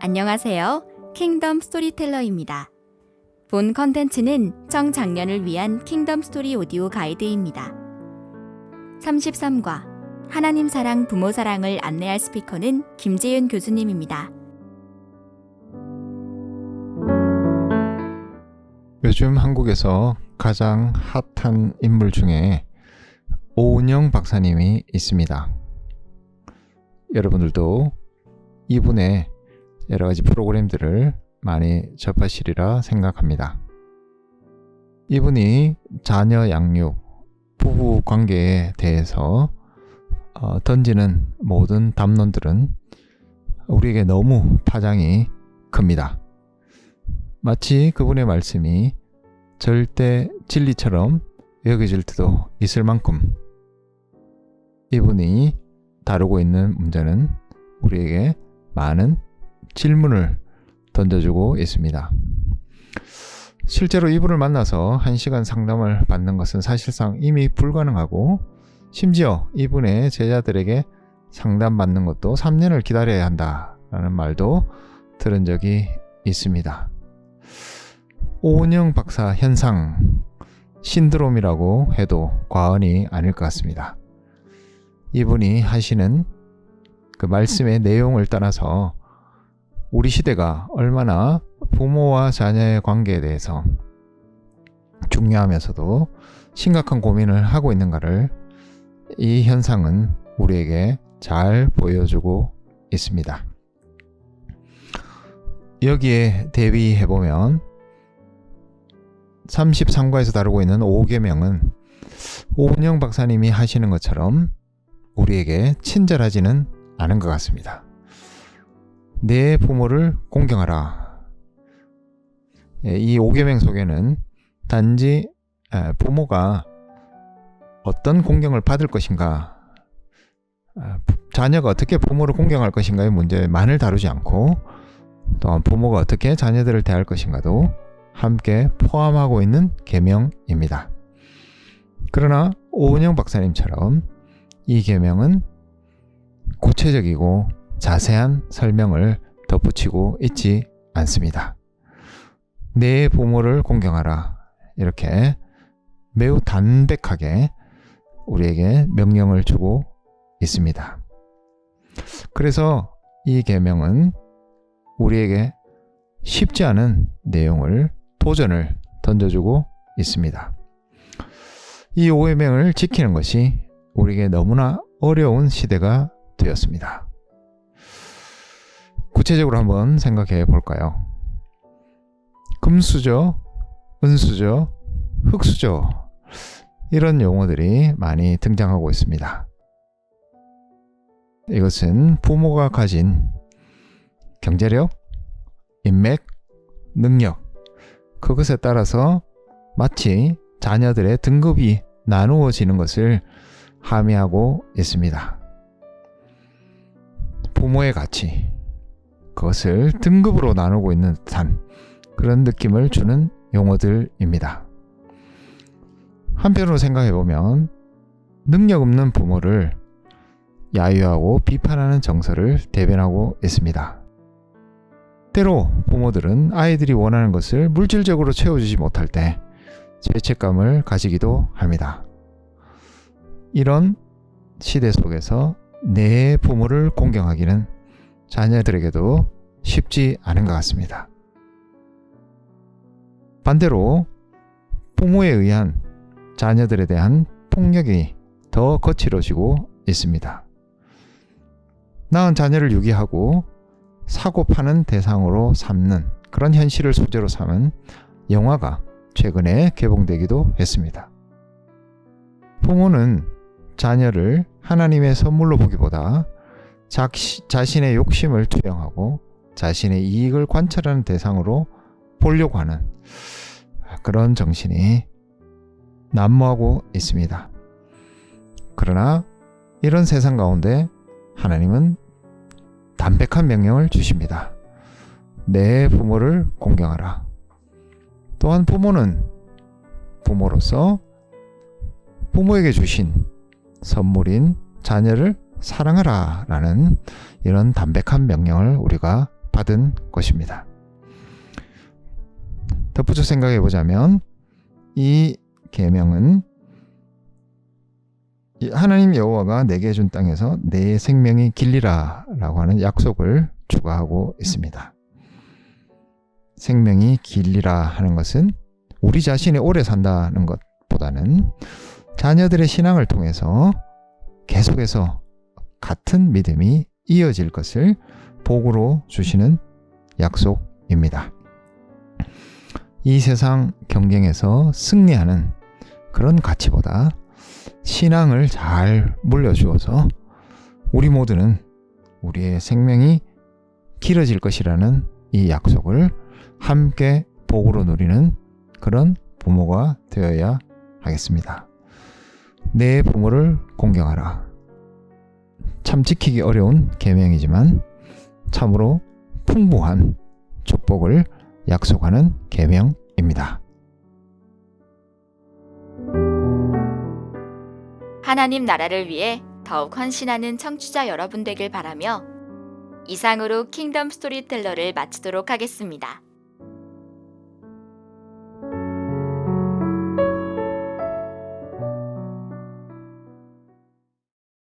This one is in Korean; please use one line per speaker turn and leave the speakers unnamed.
안녕하세요. 킹덤 스토리텔러입니다. 본 컨텐츠는 청장년을 위한 킹덤 스토리 오디오 가이드입니다. 33과 하나님 사랑, 부모 사랑을 안내할 스피커는 김재윤 교수님입니다.
요즘 한국에서 가장 핫한 인물 중에 오은영 박사님이 있습니다. 여러분들도 이분의 여러 가지 프로그램들을 많이 접하시리라 생각합니다. 이분이 자녀 양육, 부부 관계에 대해서 던지는 모든 담론들은 우리에게 너무 파장이 큽니다. 마치 그분의 말씀이 절대 진리처럼 여겨질 때도 있을 만큼 이분이 다루고 있는 문제는 우리에게 많은 질문을 던져주고 있습니다. 실제로 이분을 만나서 1시간 상담을 받는 것은 사실상 이미 불가능하고, 심지어 이분의 제자들에게 상담받는 것도 3년을 기다려야 한다라는 말도 들은 적이 있습니다. 오은영 박사 현상, 신드롬이라고 해도 과언이 아닐 것 같습니다. 이분이 하시는 그 말씀의 내용을 따라서 우리 시대가 얼마나 부모와 자녀의 관계에 대해서 중요하면서도 심각한 고민을 하고 있는가를 이 현상은 우리에게 잘 보여주고 있습니다. 여기에 대비해보면 33과에서 다루고 있는 5계명은 오은영 박사님이 하시는 것처럼 우리에게 친절하지는 않은 것 같습니다. 내 부모를 공경하라. 이 5계명 속에는 단지 부모가 어떤 공경을 받을 것인가, 자녀가 어떻게 부모를 공경할 것인가의 문제만을 다루지 않고, 또한 부모가 어떻게 자녀들을 대할 것인가도 함께 포함하고 있는 계명입니다. 그러나 오은영 박사님처럼 이 계명은 구체적이고 자세한 설명을 덧붙이고 있지 않습니다. 내 부모를 공경하라, 이렇게 매우 담백하게 우리에게 명령을 주고 있습니다. 그래서 이 계명은 우리에게 쉽지 않은 내용을, 도전을 던져주고 있습니다. 이 5계명을 지키는 것이 우리에게 너무나 어려운 시대가 되었습니다. 구체적으로 한번 생각해 볼까요? 금수저, 은수저, 흙수저, 이런 용어들이 많이 등장하고 있습니다. 이것은 부모가 가진 경제력, 인맥, 능력, 그것에 따라서 마치 자녀들의 등급이 나누어지는 것을 함의하고 있습니다. 부모의 가치, 그것을 등급으로 나누고 있는 듯한 그런 느낌을 주는 용어들입니다. 한편으로 생각해보면 능력 없는 부모를 야유하고 비판하는 정서를 대변하고 있습니다. 때로 부모들은 아이들이 원하는 것을 물질적으로 채워주지 못할 때 죄책감을 가지기도 합니다. 이런 시대 속에서 내 부모를 공경하기는 자녀들에게도 쉽지 않은 것 같습니다. 반대로 부모에 의한 자녀들에 대한 폭력이 더 거칠어지고 있습니다. 낳은 자녀를 유기하고 사고 파는 대상으로 삼는 그런 현실을 소재로 삼은 영화가 최근에 개봉되기도 했습니다. 부모는 자녀를 하나님의 선물로 보기보다 자신의 욕심을 투영하고 자신의 이익을 관찰하는 대상으로 보려고 하는 그런 정신이 난무하고 있습니다. 그러나 이런 세상 가운데 하나님은 담백한 명령을 주십니다. 내 부모를 공경하라. 또한 부모는 부모로서 부모에게 주신 선물인 자녀를 사랑하라 라는 이런 담백한 명령을 우리가 받은 것입니다. 덧붙여 생각해 보자면 이 계명은 하나님 여호와가 내게 준 땅에서 내 생명이 길리라 라고 하는 약속을 추가하고 있습니다. 생명이 길리라 하는 것은 우리 자신이 오래 산다는 것보다는 자녀들의 신앙을 통해서 계속해서 같은 믿음이 이어질 것을 복으로 주시는 약속입니다. 이 세상 경쟁에서 승리하는 그런 가치보다 신앙을 잘 물려주어서 우리 모두는 우리의 생명이 길어질 것이라는 이 약속을 함께 복으로 누리는 그런 부모가 되어야 하겠습니다. 내 부모를 공경하라. 참 지키기 어려운 계명이지만 참으로 풍부한 축복을 약속하는 계명입니다.
하나님 나라를 위해 더욱 헌신하는 청취자 여러분 되길 바라며 이상으로 킹덤 스토리텔러를 마치도록 하겠습니다.